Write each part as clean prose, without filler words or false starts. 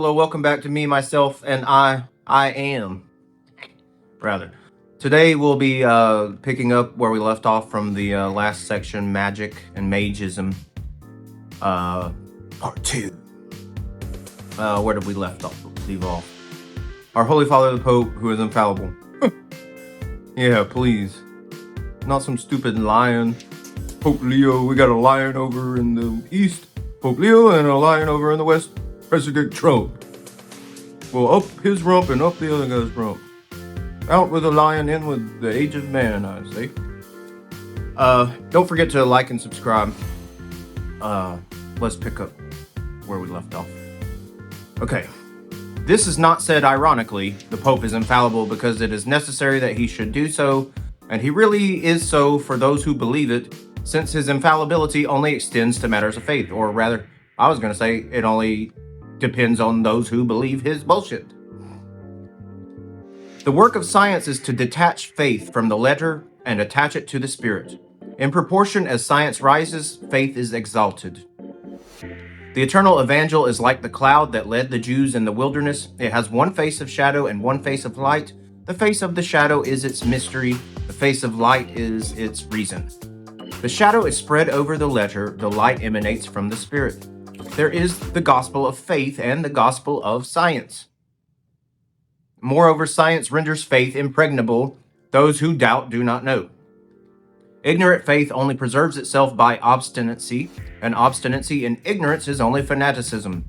Hello, welcome back to me, myself, and I am, rather. Today we'll be picking up where we left off from the last section, Magic and Magism, part 2. Where did we leave off? Our Holy Father the Pope, who is infallible. Yeah, please. Not some stupid lion. Pope Leo, we got a lion over in the east, Pope Leo, and a lion over in the west, President Trump. Well, up his rump and up the other guy's rump. Out with the lion, in with the age of man, I say. Don't forget to like and subscribe. Let's pick up where we left off. Okay. This is not said ironically. The Pope is infallible because it is necessary that he should do so, and he really is so for those who believe it, since his infallibility only extends to matters of faith, or rather, I was going to say it only depends on those who believe his bullshit. The work of science is to detach faith from the letter and attach it to the spirit. In proportion as science rises, faith is exalted. The eternal evangel is like the cloud that led the Jews in the wilderness. It has one face of shadow and one face of light. The face of the shadow is its mystery. The face of light is its reason. The shadow is spread over the letter. The light emanates from the spirit. There is the gospel of faith and the gospel of science. Moreover, science renders faith impregnable. Those who doubt do not know. Ignorant faith only preserves itself by obstinacy, and obstinacy in ignorance is only fanaticism.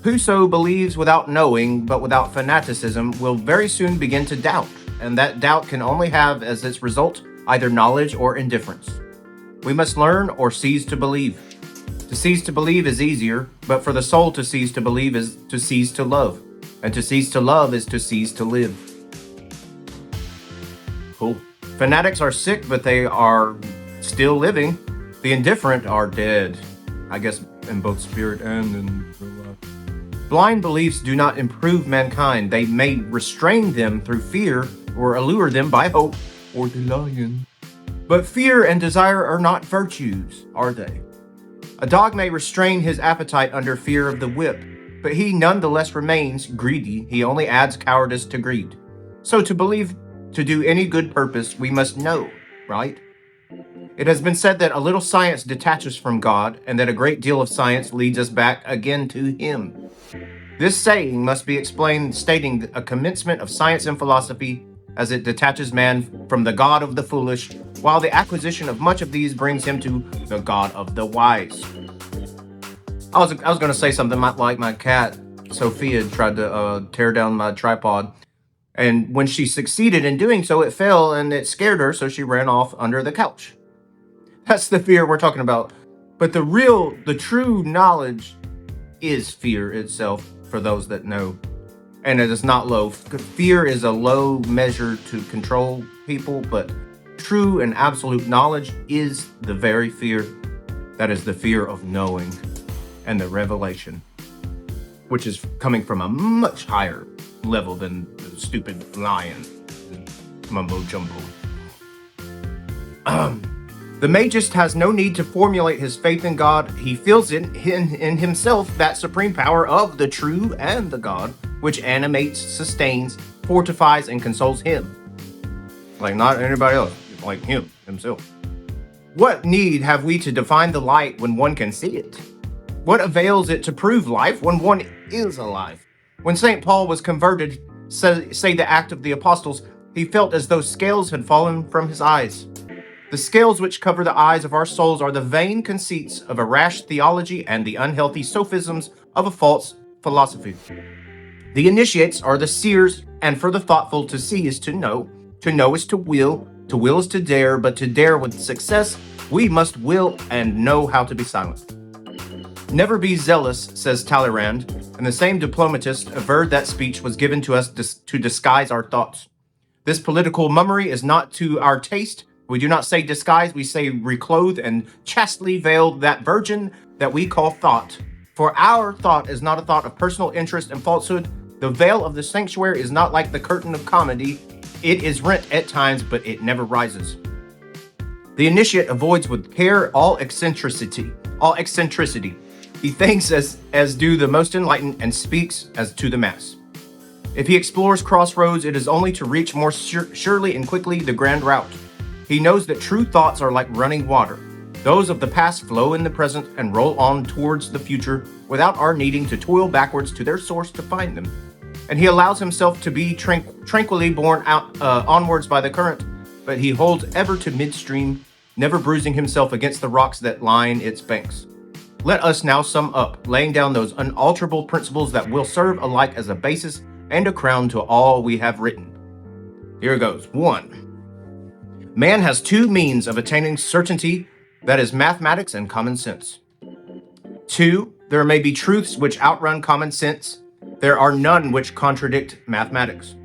Whoso believes without knowing, but without fanaticism, will very soon begin to doubt, and that doubt can only have as its result either knowledge or indifference. We must learn or cease to believe. To cease to believe is easier, but for the soul to cease to believe is to cease to love, and to cease to love is to cease to live. Cool. Fanatics are sick, but they are still living. The indifferent are dead, I guess in both spirit and in real life. Blind beliefs do not improve mankind. They may restrain them through fear or allure them by hope or the lion. But fear and desire are not virtues, are they? A dog may restrain his appetite under fear of the whip, but he nonetheless remains greedy. He only adds cowardice to greed. So to believe to do any good purpose, we must know, right? It has been said that a little science detaches from God, and that a great deal of science leads us back again to him. This saying must be explained, stating a commencement of science and philosophy as it detaches man from the God of the foolish, while the acquisition of much of these brings him to the God of the wise. I was going to say something like my cat, Sophia, tried to tear down my tripod. And when she succeeded in doing so, it fell and it scared her, so she ran off under the couch. That's the fear we're talking about. But the true knowledge is fear itself for those that know. And it is not low. Fear is a low measure to control people, but true and absolute knowledge is the very fear. That is the fear of knowing and the revelation, which is coming from a much higher level than the stupid lion, mumbo jumbo. The magist has no need to formulate his faith in God. He feels in himself that supreme power of the true and the God, which animates, sustains, fortifies, and consoles him. Like not anybody else, like him, himself. What need have we to define the light when one can see it? What avails it to prove life when one is alive? When St. Paul was converted, say the act of the apostles, he felt as though scales had fallen from his eyes. The scales which cover the eyes of our souls are the vain conceits of a rash theology and the unhealthy sophisms of a false philosophy. The initiates are the seers, and for the thoughtful, to see is to know is to will is to dare, but to dare with success, we must will and know how to be silent. Never be zealous, says Talleyrand, and the same diplomatist averred that speech was given to us to disguise our thoughts. This political mummery is not to our taste. We do not say disguise, we say reclothe and chastely veil that virgin that we call thought. For our thought is not a thought of personal interest and falsehood. The veil of the sanctuary is not like the curtain of comedy. It is rent at times, but it never rises. The initiate avoids with care all eccentricity. He thinks as do the most enlightened and speaks as to the mass. If he explores crossroads, it is only to reach more surely and quickly the grand route. He knows that true thoughts are like running water. Those of the past flow in the present and roll on towards the future without our needing to toil backwards to their source to find them. And he allows himself to be tranquilly borne out onwards by the current, but he holds ever to midstream, never bruising himself against the rocks that line its banks. Let us now sum up, laying down those unalterable principles that will serve alike as a basis and a crown to all we have written. Here goes. 1. Man has two means of attaining certainty, that is mathematics and common sense. 2. There may be truths which outrun common sense. There are none which contradict mathematics.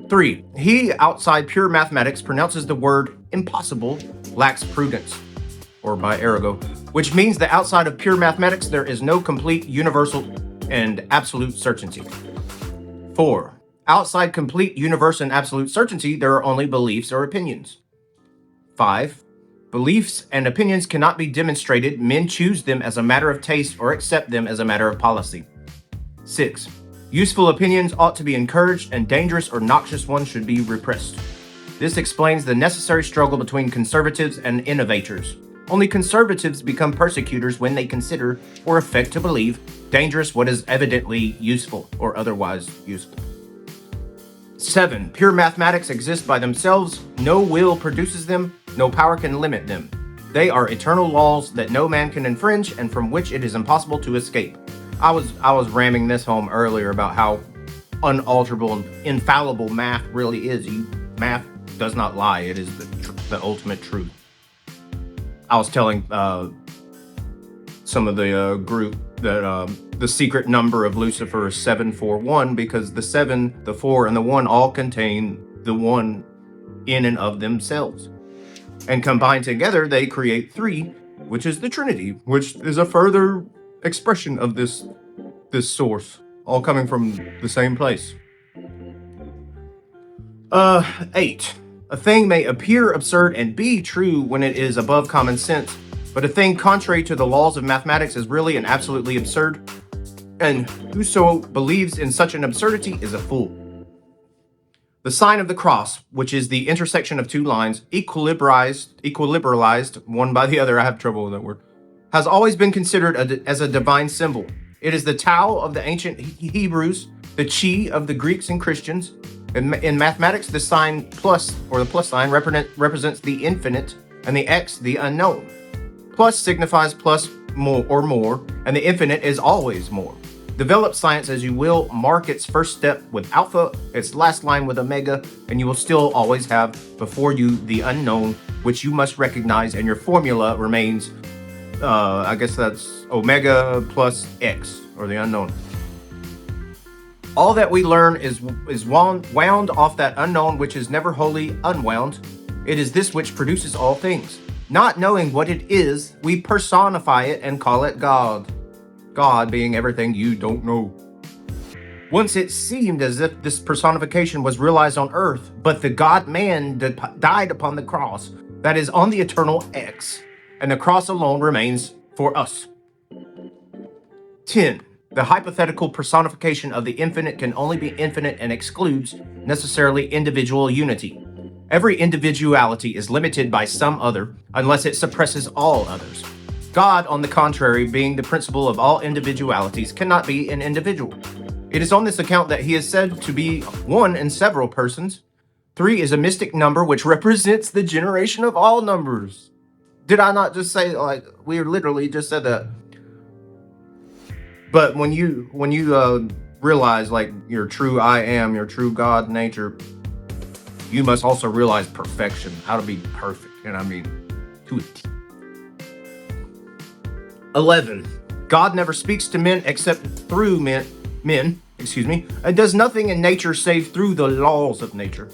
3. He outside pure mathematics pronounces the word impossible lacks prudence, or by ergo, which means that outside of pure mathematics there is no complete, universal, and absolute certainty. 4. Outside complete, universal, and absolute certainty, there are only beliefs or opinions. 5. Beliefs and opinions cannot be demonstrated. Men choose them as a matter of taste or accept them as a matter of policy. 6. Useful opinions ought to be encouraged, and dangerous or noxious ones should be repressed. This explains the necessary struggle between conservatives and innovators. Only conservatives become persecutors when they consider or affect to believe dangerous what is evidently useful or otherwise useful. 7. Pure mathematics exist by themselves. No will produces them. No power can limit them. They are eternal laws that no man can infringe and from which it is impossible to escape. I was ramming this home earlier about how unalterable and infallible math really is. Math does not lie. It is the ultimate truth. I was telling some of the group that the secret number of Lucifer is 741 because the 7, the 4, and the 1 all contain the 1 in and of themselves. And combined together, they create 3, which is the Trinity, which is a further expression of this source, all coming from the same place. 8. A thing may appear absurd and be true when it is above common sense, but a thing contrary to the laws of mathematics is really and absolutely absurd, and whoso believes in such an absurdity is a fool. The sign of the cross, which is the intersection of two lines, equilibralized one by the other, I have trouble with that word, has always been considered as a divine symbol. It is the Tau of the ancient Hebrews, the Chi of the Greeks and Christians. In mathematics, the sign plus, or the plus sign, represents the infinite, and the X, the unknown. Plus signifies plus more, and the infinite is always more. Develop science as you will, mark its first step with alpha, its last line with omega, and you will still always have before you the unknown, which you must recognize, and your formula remains, I guess that's omega plus X, or the unknown. All that we learn is wound off that unknown which is never wholly unwound. It is this which produces all things. Not knowing what it is, we personify it and call it God. God being everything you don't know. Once it seemed as if this personification was realized on earth, but the God-man died upon the cross, that is on the eternal X, and the cross alone remains for us. 10. The hypothetical personification of the infinite can only be infinite and excludes necessarily individual unity. Every individuality is limited by some other, unless it suppresses all others. God, on the contrary, being the principle of all individualities, cannot be an individual. It is on this account that he is said to be one in several persons. 3 is a mystic number which represents the generation of all numbers. Did I not just say, like, we literally just said that? But when you realize, like, your true I am, your true God nature, you must also realize perfection, how to be perfect, and I mean, to a T. 11. God never speaks to men except through men, and does nothing in nature save through the laws of nature.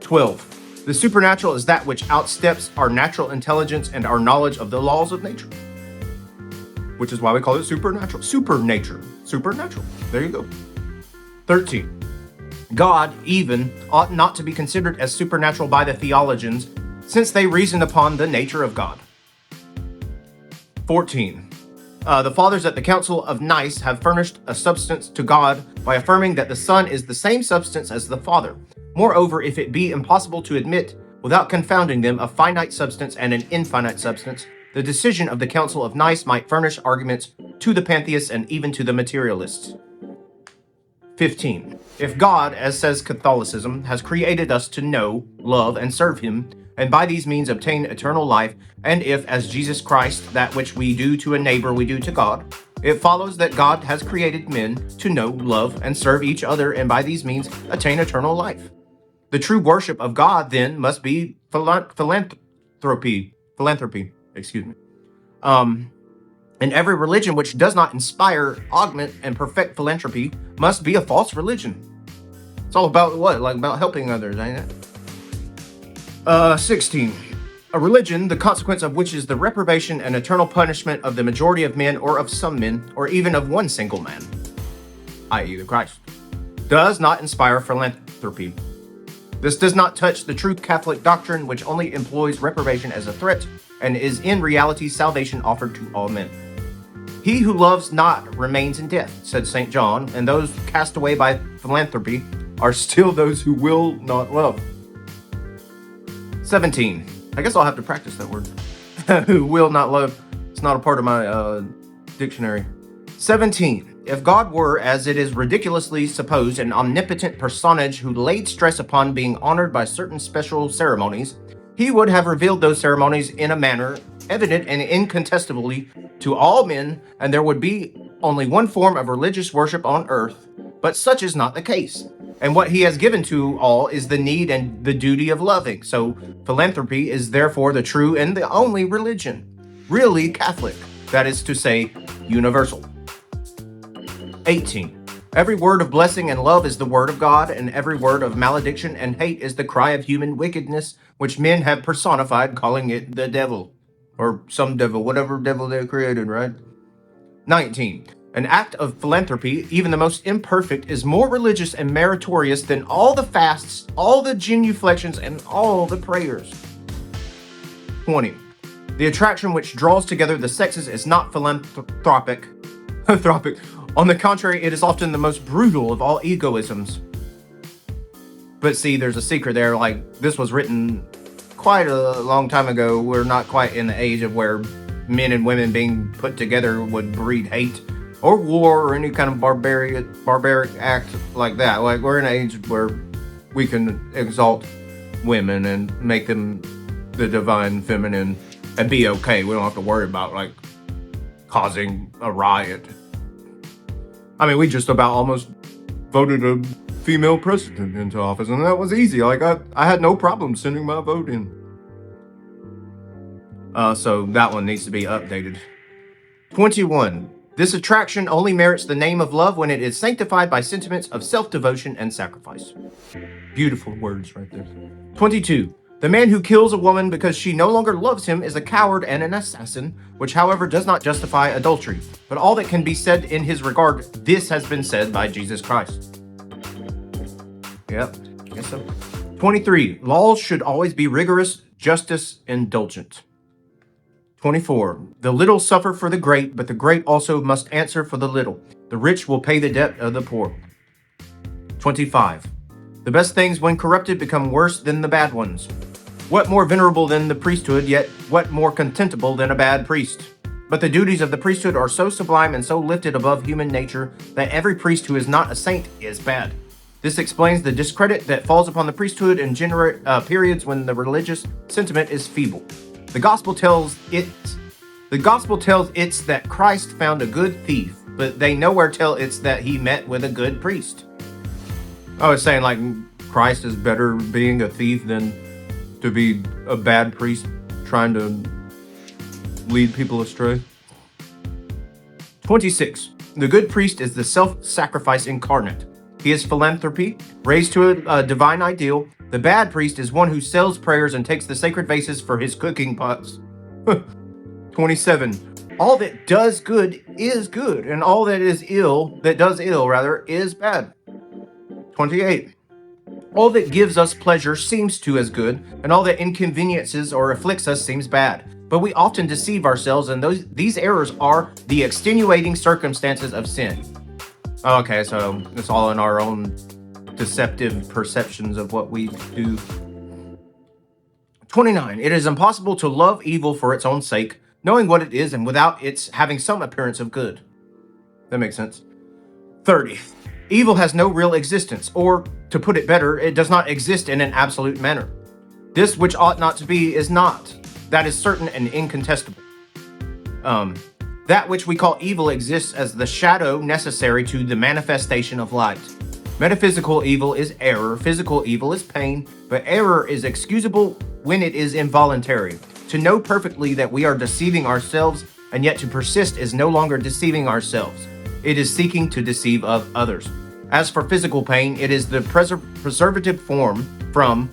12. The supernatural is that which outsteps our natural intelligence and our knowledge of the laws of nature, which is why we call it supernatural. Supernatural. There you go. 13. God, even, ought not to be considered as supernatural by the theologians, since they reason upon the nature of God. 14. The fathers at the Council of Nice have furnished a substance to God by affirming that the Son is the same substance as the Father. Moreover, if it be impossible to admit, without confounding them, a finite substance and an infinite substance, the decision of the Council of Nice might furnish arguments to the pantheists and even to the materialists. 15. If God, as says Catholicism, has created us to know, love, and serve him, and by these means obtain eternal life, and if, as Jesus Christ, that which we do to a neighbor we do to God, it follows that God has created men to know, love, and serve each other, and by these means attain eternal life. The true worship of God, then, must be philanthropy. And every religion which does not inspire, augment, and perfect philanthropy must be a false religion. It's all about what? Like about helping others, ain't it? 16. A religion, the consequence of which is the reprobation and eternal punishment of the majority of men, or of some men, or even of one single man, i.e. the Christ, does not inspire philanthropy. This does not touch the true Catholic doctrine, which only employs reprobation as a threat, and is in reality salvation offered to all men. He who loves not remains in death, said St. John, and those cast away by philanthropy are still those who will not love. 17. I guess I'll have to practice that word. Who will not love. It's not a part of my dictionary. 17. If God were, as it is ridiculously supposed, an omnipotent personage who laid stress upon being honored by certain special ceremonies, he would have revealed those ceremonies in a manner evident and incontestably to all men, and there would be only one form of religious worship on earth. But such is not the case. And what he has given to all is the need and the duty of loving. So philanthropy is therefore the true and the only religion, really Catholic, that is to say, universal. 18. Every word of blessing and love is the word of God, and every word of malediction and hate is the cry of human wickedness, which men have personified, calling it the devil. Or some devil, whatever devil they created, right? 19. An act of philanthropy, even the most imperfect, is more religious and meritorious than all the fasts, all the genuflections, and all the prayers. 20. The attraction which draws together the sexes is not philanthropic. On the contrary, it is often the most brutal of all egoisms. But see, there's a secret there. Like, this was written quite a long time ago. We're not quite in the age of where men and women being put together would breed hate or war or any kind of barbaric act like that. Like, we're in an age where we can exalt women and make them the divine feminine and be okay. We don't have to worry about, like, causing a riot. I mean, we just about almost voted a female president into office, and that was easy. Like, I had no problem sending my vote in. So that one needs to be updated. 21. This attraction only merits the name of love when it is sanctified by sentiments of self-devotion and sacrifice. Beautiful words right there. 22. The man who kills a woman because she no longer loves him is a coward and an assassin, which, however, does not justify adultery. But all that can be said in his regard, this has been said by Jesus Christ. Yep, I guess so. 23. Laws should always be rigorous, justice indulgent. 24. The little suffer for the great, but the great also must answer for the little. The rich will pay the debt of the poor. 25. The best things, when corrupted, become worse than the bad ones. What more venerable than the priesthood, yet what more contemptible than a bad priest? But the duties of the priesthood are so sublime and so lifted above human nature that every priest who is not a saint is bad. This explains the discredit that falls upon the priesthood in periods when the religious sentiment is feeble. The gospel tells it's that Christ found a good thief, but they nowhere tell it's that he met with a good priest. I was saying, like, Christ is better being a thief than to be a bad priest trying to lead people astray. 26. The good priest is the self-sacrifice incarnate. He is philanthropy, raised to a divine ideal. The bad priest is one who sells prayers and takes the sacred vases for his cooking pots. 27. All that does good is good, and all that does ill, is bad. 28. All that gives us pleasure seems to as good, and all that inconveniences or afflicts us seems bad. but we often deceive ourselves, and these errors are the extenuating circumstances of sin. Okay, so it's all in our own deceptive perceptions of what we do. 29. It is impossible to love evil for its own sake, knowing what it is and without its having some appearance of good. That makes sense. 30. Evil has no real existence, or, to put it better, it does not exist in an absolute manner. This which ought not to be is not. That is certain and incontestable. That which we call evil exists as the shadow necessary to the manifestation of light. Metaphysical evil is error, physical evil is pain, but error is excusable when it is involuntary. To know perfectly that we are deceiving ourselves and yet to persist is no longer deceiving ourselves. It is seeking to deceive others. As for physical pain, it is the preservative and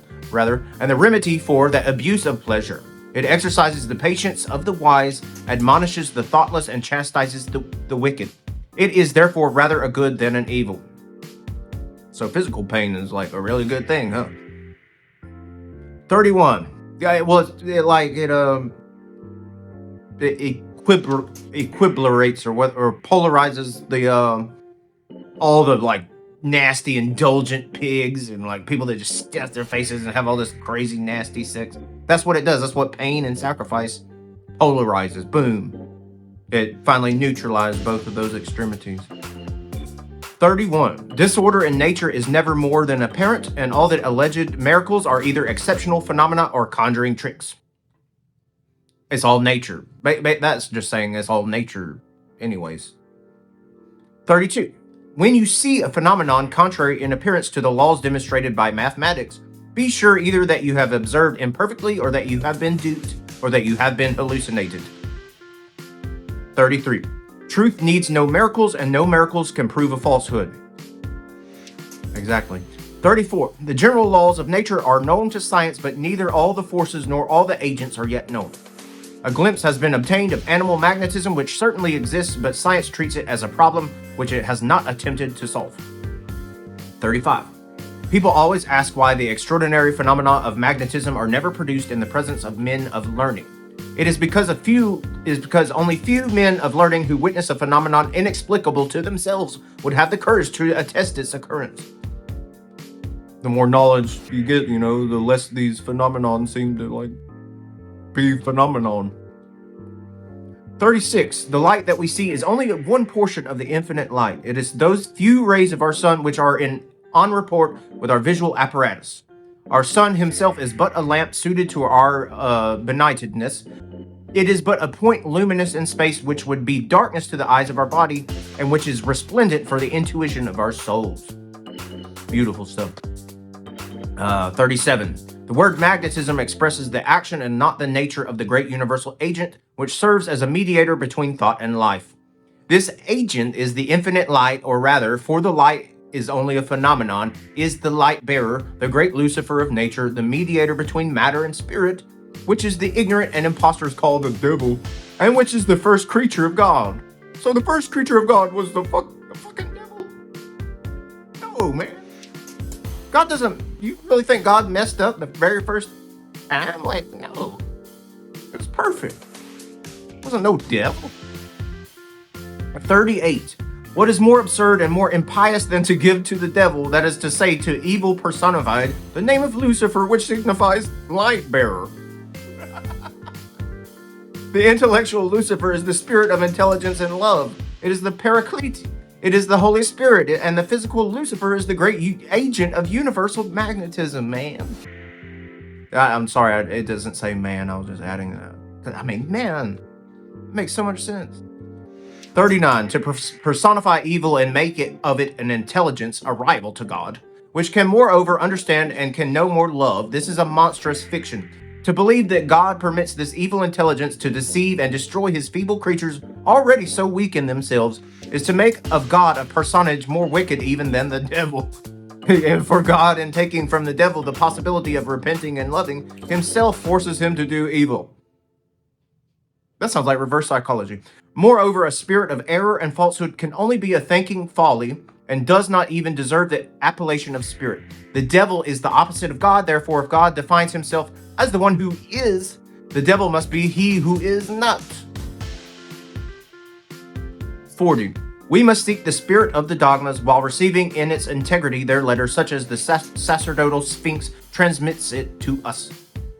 the remedy for the abuse of pleasure. It exercises the patience of the wise, admonishes the thoughtless, and chastises the wicked. It is therefore rather a good than an evil. So physical pain is like a really good thing, huh? 31. Yeah, well, it equilibrates or polarizes the all the like nasty indulgent pigs and like people that just stuff their faces and have all this crazy nasty sex. That's what it does. That's what pain and sacrifice polarizes. Boom. It finally neutralized both of those extremities. 31. Disorder in nature is never more than apparent, and all that alleged miracles are either exceptional phenomena or conjuring tricks. It's all nature. That's just saying it's all nature anyways. 32. When you see a phenomenon contrary in appearance to the laws demonstrated by mathematics, be sure either that you have observed imperfectly or that you have been duped or that you have been hallucinated. 33. Truth needs no miracles, and no miracles can prove a falsehood. Exactly. 34. The general laws of nature are known to science, but neither all the forces nor all the agents are yet known. A glimpse has been obtained of animal magnetism, which certainly exists, but science treats it as a problem which it has not attempted to solve. 35. People always ask why the extraordinary phenomena of magnetism are never produced in the presence of men of learning. It is because only few men of learning who witness a phenomenon inexplicable to themselves would have the courage to attest its occurrence. The more knowledge you get, the less these phenomenon seem to be phenomenon. 36. The light that we see is only one portion of the infinite light. It is those few rays of our sun which are on rapport with our visual apparatus. Our sun himself is but a lamp suited to our benightedness. It is but a point luminous in space which would be darkness to the eyes of our body and which is resplendent for the intuition of our souls. Beautiful stuff. 37. The word magnetism expresses the action and not the nature of the great universal agent which serves as a mediator between thought and life. This agent is the infinite light, or rather, for the light is only a phenomenon, is the light bearer, the great Lucifer of nature, the mediator between matter and spirit, which is the ignorant and impostors call the devil, and which is the first creature of God. So the first creature of God was the fucking devil? No, man. God doesn't... You really think God messed up the very first time? No. It was perfect. It wasn't no devil. 38. What is more absurd and more impious than to give to the devil, that is to say, to evil personified, the name of Lucifer, which signifies light bearer? The intellectual Lucifer is the spirit of intelligence and love. It is the Paraclete. It is the Holy Spirit. And the physical Lucifer is the great agent of universal magnetism, man. I'm sorry, it doesn't say man. I was just adding that. Man, it makes so much sense. 39. To personify evil and make it of it an intelligence, a rival to God, which can moreover understand and can no more love. This is a monstrous fiction. To believe that God permits this evil intelligence to deceive and destroy his feeble creatures already so weak in themselves is to make of God a personage more wicked even than the devil. And for God, in taking from the devil the possibility of repenting and loving, himself forces him to do evil. That sounds like reverse psychology. Moreover, a spirit of error and falsehood can only be a thinking folly and does not even deserve the appellation of spirit. The devil is the opposite of God. Therefore, if God defines himself as the one who is, The devil must be he who is not. 40. We must seek the spirit of the dogmas while receiving in its integrity their letter, such as the sacerdotal sphinx transmits it to us.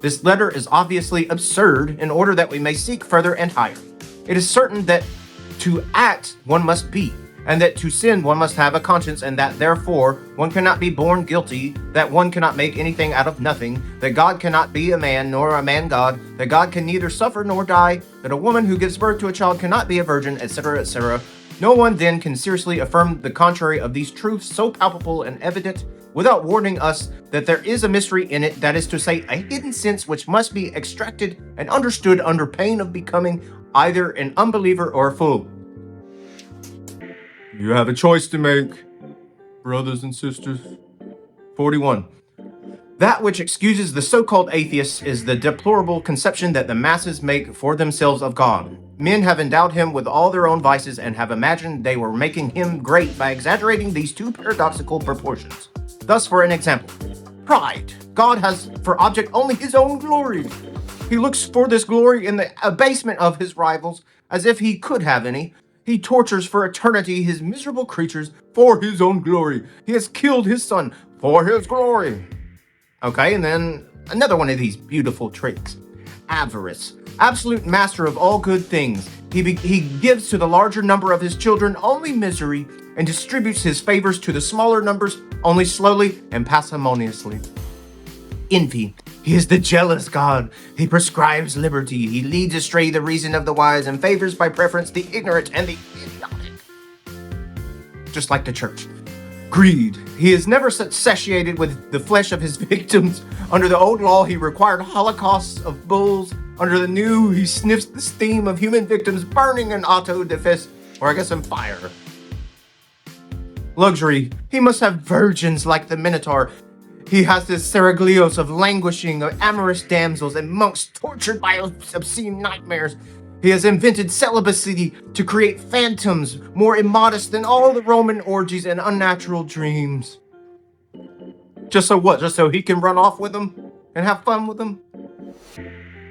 This letter is obviously absurd in order that we may seek further and higher. It is certain that to act one must be, and that to sin one must have a conscience, and that therefore one cannot be born guilty, that one cannot make anything out of nothing, that God cannot be a man nor a man God, that God can neither suffer nor die, that a woman who gives birth to a child cannot be a virgin, etc., etc. No one then can seriously affirm the contrary of these truths so palpable and evident without warning us that there is a mystery in it, that is to say, a hidden sense which must be extracted and understood under pain of becoming either an unbeliever or a fool. You have a choice to make, brothers and sisters. 41. That which excuses the so-called atheists is the deplorable conception that the masses make for themselves of God. Men have endowed him with all their own vices and have imagined they were making him great by exaggerating these two paradoxical proportions. Thus, for an example, pride. God has for object only his own glory. He looks for this glory in the abasement of his rivals, as if he could have any. He tortures for eternity his miserable creatures for his own glory. He has killed his son for his glory. Okay, and then another one of these beautiful tricks. Avarice. Absolute master of all good things. He gives to the larger number of his children only misery and distributes his favors to the smaller numbers only slowly and parsimoniously. Envy. He is the jealous God. He prescribes liberty. He leads astray the reason of the wise and favors by preference the ignorant and the idiotic. Just like the church. Greed. He is never satiated with the flesh of his victims. Under the old law, he required holocausts of bulls. Under the new, he sniffs the steam of human victims burning in auto defense, or I guess in fire. Luxury. He must have virgins like the Minotaur. He has this seraglios of languishing, of amorous damsels and monks tortured by obscene nightmares. He has invented celibacy to create phantoms more immodest than all the Roman orgies and unnatural dreams. Just so what? Just so he can run off with them and have fun with them?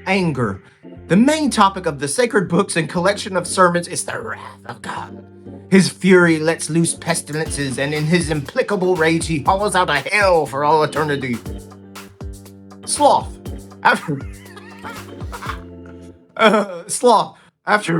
Anger. The main topic of the sacred books and collection of sermons is the wrath of God. His fury lets loose pestilences, and in his implacable rage he hollows out a hell for all eternity. Sloth. After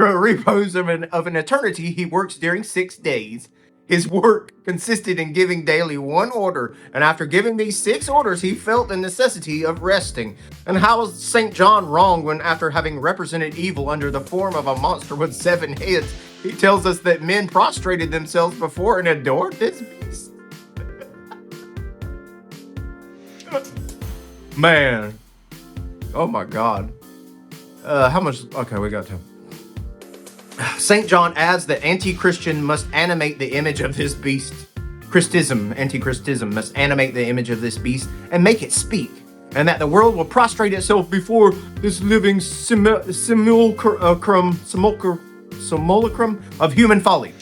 a repose of an eternity, he works during 6 days. His work consisted in giving daily one order, and after giving these 6 orders, he felt the necessity of resting. And how is St. John wrong when, after having represented evil under the form of a monster with 7 heads, he tells us that men prostrated themselves before and adored this beast? Man. Oh my God. How much? Okay, we got time. St. John adds that anti-Christian must animate the image of this beast. Anti-Christism must animate the image of this beast and make it speak, and that the world will prostrate itself before this living simulacrum of human folly.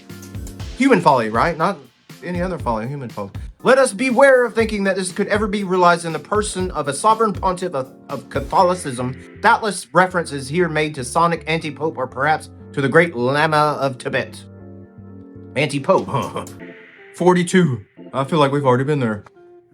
Human folly, right? Not any other folly, human folly. Let us beware of thinking that this could ever be realized in the person of a sovereign pontiff of Catholicism. Doubtless reference is here made to Sonic anti-pope, or perhaps to the great Lama of Tibet. Anti-pope, huh? 42. I feel like we've already been there.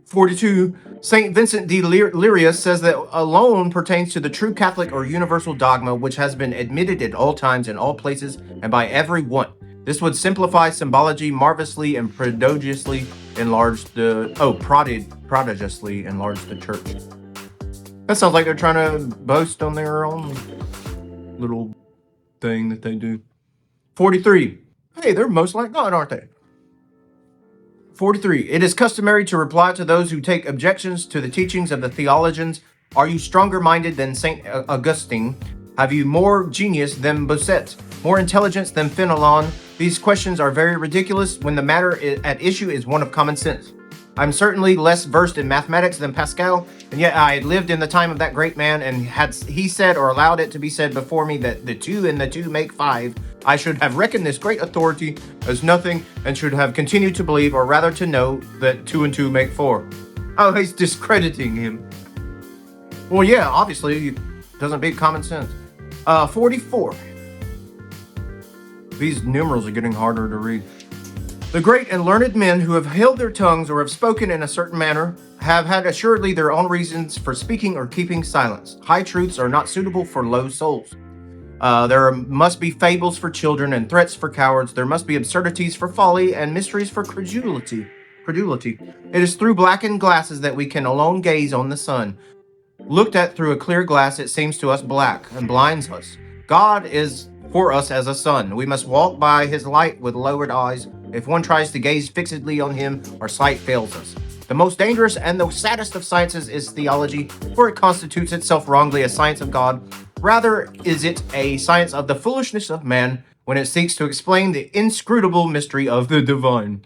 42. St. Vincent de Lirius says that alone pertains to the true Catholic or universal dogma which has been admitted at all times, in all places, and by every one. This would simplify symbology marvelously and prodigiously enlarge prodigiously enlarge the church. That sounds like they're trying to boast on their own little thing that they do. 43. Hey, they're most like God, aren't they? 43. It is customary to reply to those who take objections to the teachings of the theologians. Are you stronger minded than St. Augustine? Have you more genius than Bossuet? More intelligence than Fenelon? These questions are very ridiculous when the matter at issue is one of common sense. I'm certainly less versed in mathematics than Pascal, and yet I had lived in the time of that great man, and had he said or allowed it to be said before me that the 2 and the 2 make 5, I should have reckoned this great authority as nothing, and should have continued to believe, or rather to know, that 2 and 2 make 4. Oh, he's discrediting him. Well, yeah, obviously, doesn't beat common sense. 44. These numerals are getting harder to read. The great and learned men who have held their tongues or have spoken in a certain manner have had assuredly their own reasons for speaking or keeping silence. High truths are not suitable for low souls. There must be fables for children and threats for cowards. There must be absurdities for folly and mysteries for credulity. It is through blackened glasses that we can alone gaze on the sun. Looked at through a clear glass, it seems to us black and blinds us. God is for us as a sun. We must walk by his light with lowered eyes. If one tries to gaze fixedly on him, our sight fails us. The most dangerous and the saddest of sciences is theology, for it constitutes itself wrongly a science of God. Rather is it a science of the foolishness of man when it seeks to explain the inscrutable mystery of the divine.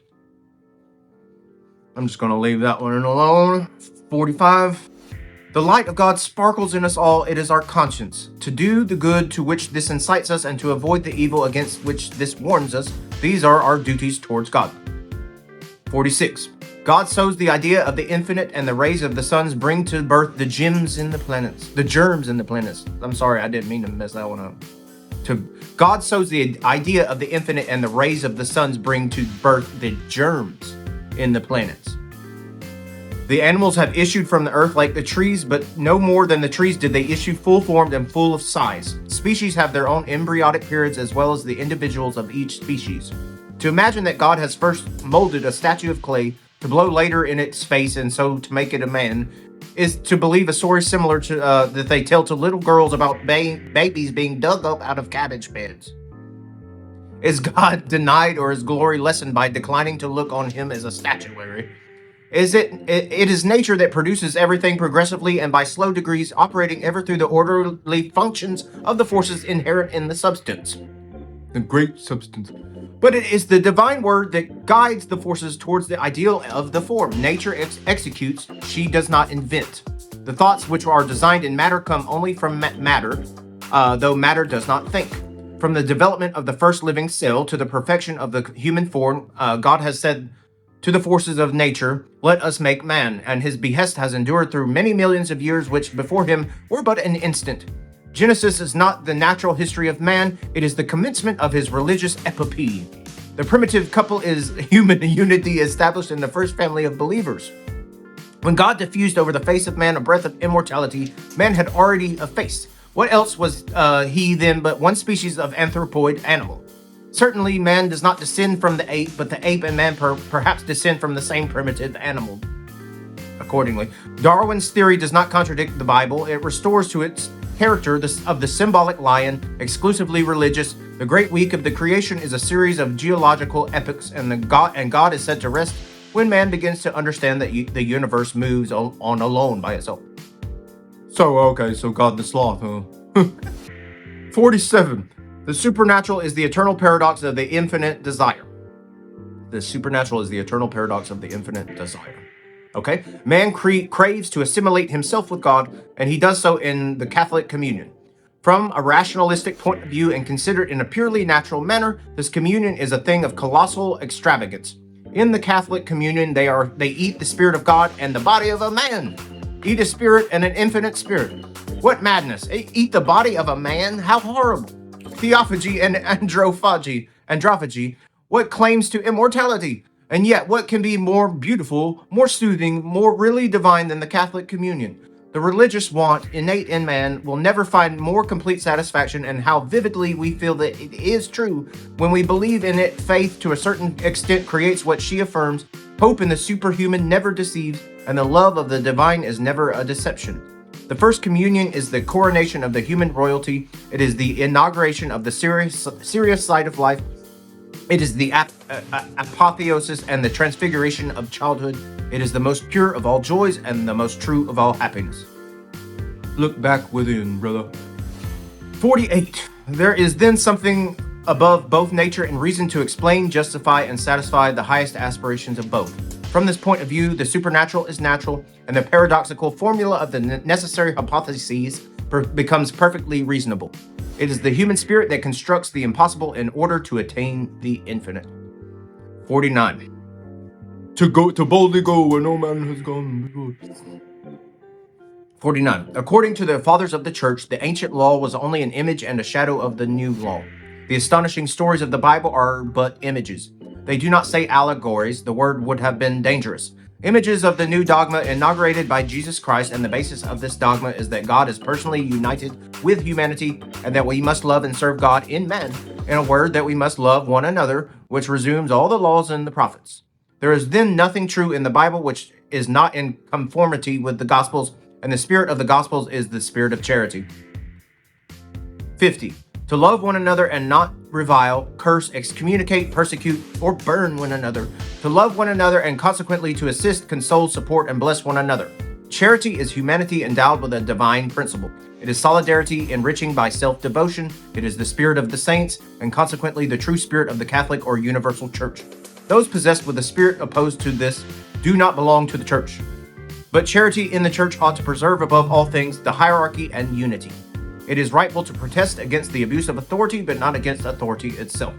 I'm just going to leave that one alone. 45. The light of God sparkles in us all. It is our conscience. To do the good to which this incites us and to avoid the evil against which this warns us, these are our duties towards God. 46. God sows the idea of the infinite, and the rays of the suns bring to birth the germs in the planets. I'm sorry, I didn't mean to mess that one up. God sows the idea of the infinite, and the rays of the suns bring to birth the germs in the planets. The animals have issued from the earth like the trees, but no more than the trees did they issue full-formed and full of size. Species have their own embryonic periods as well as the individuals of each species. To imagine that God has first molded a statue of clay to blow later in its face and so to make it a man is to believe a story similar to that they tell to little girls about babies being dug up out of cabbage beds. Is God denied or his glory lessened by declining to look on him as a statuary? It is nature that produces everything progressively and by slow degrees, operating ever through the orderly functions of the forces inherent in the substance. The great substance. But it is the divine word that guides the forces towards the ideal of the form. Nature executes, she does not invent. The thoughts which are designed in matter come only from matter, though matter does not think. From the development of the first living cell to the perfection of the human form, God has said to the forces of nature, let us make man, and his behest has endured through many millions of years which before him were but an instant. Genesis is not the natural history of man, it is the commencement of his religious epopee. The primitive couple is human unity established in the first family of believers. When God diffused over the face of man a breath of immortality, man had already effaced. What else was he then but one species of anthropoid animal? Certainly, man does not descend from the ape, but the ape and man perhaps descend from the same primitive animal. Accordingly, Darwin's theory does not contradict the Bible. It restores to its character of the symbolic lion, exclusively religious. The great week of the creation is a series of geological epochs, and God is said to rest when man begins to understand that the universe moves on alone by itself. So God the sloth, huh? 47. The supernatural is the eternal paradox of the infinite desire. The supernatural is the eternal paradox of the infinite desire. Okay? Man craves to assimilate himself with God, and he does so in the Catholic communion. From a rationalistic point of view and considered in a purely natural manner, this communion is a thing of colossal extravagance. In the Catholic communion, they eat the spirit of God and the body of a man. Eat a spirit and an infinite spirit. What madness! Eat the body of a man? How horrible! Theophagy and androphagy, what claims to immortality? And yet, what can be more beautiful, more soothing, more really divine than the Catholic communion? The religious want, innate in man, will never find more complete satisfaction, and how vividly we feel that it is true when we believe in it. Faith, to a certain extent, creates what she affirms. Hope in the superhuman never deceives, and the love of the divine is never a deception. The first communion is the coronation of the human royalty. It is the inauguration of the serious side of life. It is the apotheosis and the transfiguration of childhood. It is the most pure of all joys and the most true of all happiness. Look back within, brother. 48. There is then something above both nature and reason to explain, justify, and satisfy the highest aspirations of both. From this point of view, the supernatural is natural, and the paradoxical formula of the necessary hypotheses becomes perfectly reasonable. It is the human spirit that constructs the impossible in order to attain the infinite. 49. To boldly go where no man has gone before. 49. According to the fathers of the church, the ancient law was only an image and a shadow of the new law. The astonishing stories of the Bible are but images. They do not say allegories. The word would have been dangerous. Images of the new dogma inaugurated by Jesus Christ, and the basis of this dogma is that God is personally united with humanity, and that we must love and serve God in man. In a word, that we must love one another, which resumes all the laws and the prophets. There is then nothing true in the Bible which is not in conformity with the Gospels, and the spirit of the Gospels is the spirit of charity. 50. To love one another and not revile, curse, excommunicate, persecute, or burn one another. To love one another and consequently to assist, console, support, and bless one another. Charity is humanity endowed with a divine principle. It is solidarity enriching by self-devotion. It is the spirit of the saints, and consequently the true spirit of the Catholic or universal church. Those possessed with a spirit opposed to this do not belong to the church. But charity in the church ought to preserve above all things the hierarchy and unity. It is rightful to protest against the abuse of authority, but not against authority itself.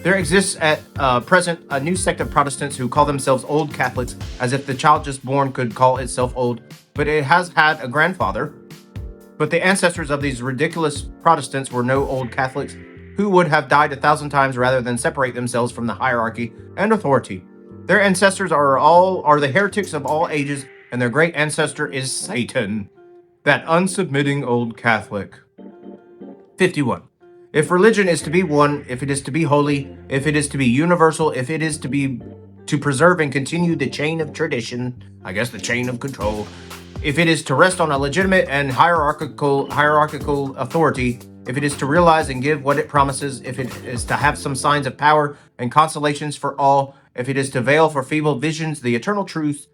There exists at present a new sect of Protestants who call themselves Old Catholics, as if the child just born could call itself old, but it has had a grandfather. But the ancestors of these ridiculous Protestants were no Old Catholics, who would have died 1,000 times rather than separate themselves from the hierarchy and authority. Their ancestors are the heretics of all ages, and their great ancestor is Satan, that unsubmitting old Catholic. 51. If religion is to be one, if it is to be holy, if it is to be universal, if it is to preserve and continue the chain of tradition, I guess the chain of control, if it is to rest on a legitimate and hierarchical authority, if it is to realize and give what it promises, if it is to have some signs of power and consolations for all, if it is to veil for feeble visions the eternal truths,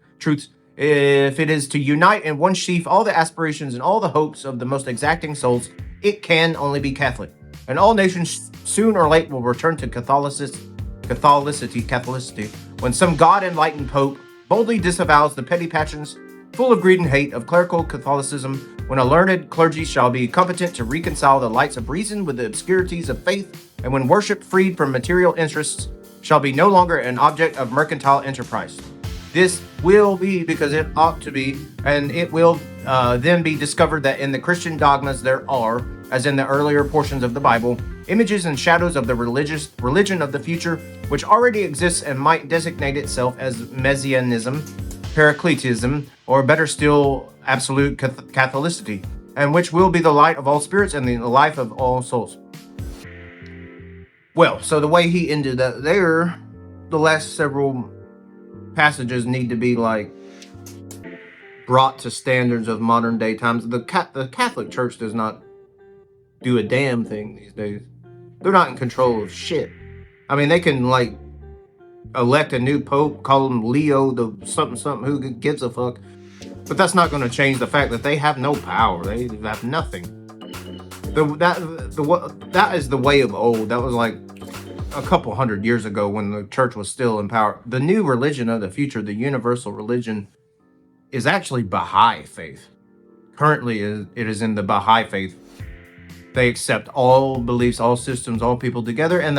if it is to unite in one sheaf all the aspirations and all the hopes of the most exacting souls, it can only be Catholic. And all nations soon or late will return to Catholicity, when some God-enlightened Pope boldly disavows the petty passions, full of greed and hate, of clerical Catholicism, when a learned clergy shall be competent to reconcile the lights of reason with the obscurities of faith, and when worship freed from material interests shall be no longer an object of mercantile enterprise. This will be because it ought to be, and it will then be discovered that in the Christian dogmas there are, as in the earlier portions of the Bible, images and shadows of the religion of the future, which already exists and might designate itself as Messianism, Paracletism, or better still, absolute Catholicity, and which will be the light of all spirits and the life of all souls. Well, so the way he ended that there, the last several passages need to be brought to standards of modern day times. The Catholic Church does not do a damn thing these days. They're not in control of shit. I mean, they can elect a new pope, call him Leo the something, who gives a fuck. But that's not going to change the fact that they have no power. They have nothing. That is the way of old. That was a couple hundred years ago when the church was still in power. The new religion of the future, the universal religion, is actually Baha'i faith. Currently, it is in the Baha'i faith. They accept all beliefs, all systems, all people together, and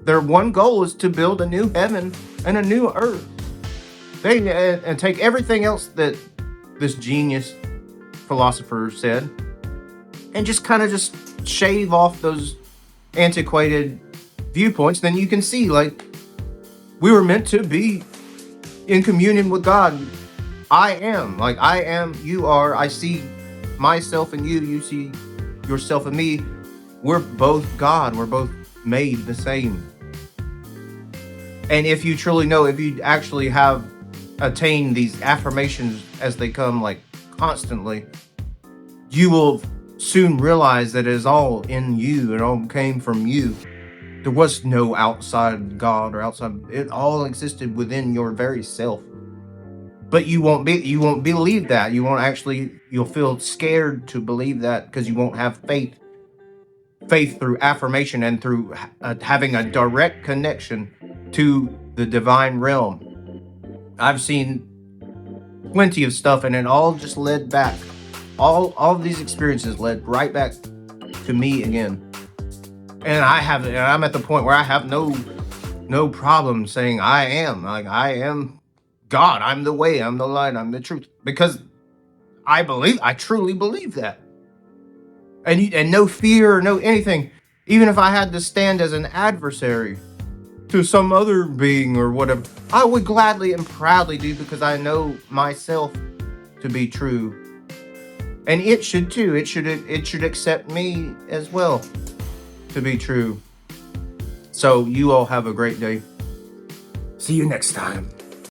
their one goal is to build a new heaven and a new earth. And take everything else that this genius philosopher said and just shave off those antiquated viewpoints. Then you can see we were meant to be in communion with God. I am, you are, I see myself in you, you see yourself in me. We're both God, we're both made the same. And if you truly know, if you actually have attained these affirmations as they come constantly, you will soon realize that it is all in you. It all came from you. There was no outside God or outside. It all existed within your very self. But you won't believe that. You'll feel scared to believe that because you won't have faith. Faith through affirmation and through having a direct connection to the divine realm. I've seen plenty of stuff, and it all just led back. All of these experiences led right back to me again. And I'm at the point where I have no problem saying I am. I am God. I'm the way, I'm the light, I'm the truth. Because I truly believe that. And no fear or no anything. Even if I had to stand as an adversary to some other being or whatever, I would gladly and proudly do, because I know myself to be true. And it should too. It should accept me as well to be true. So you all have a great day. See you next time.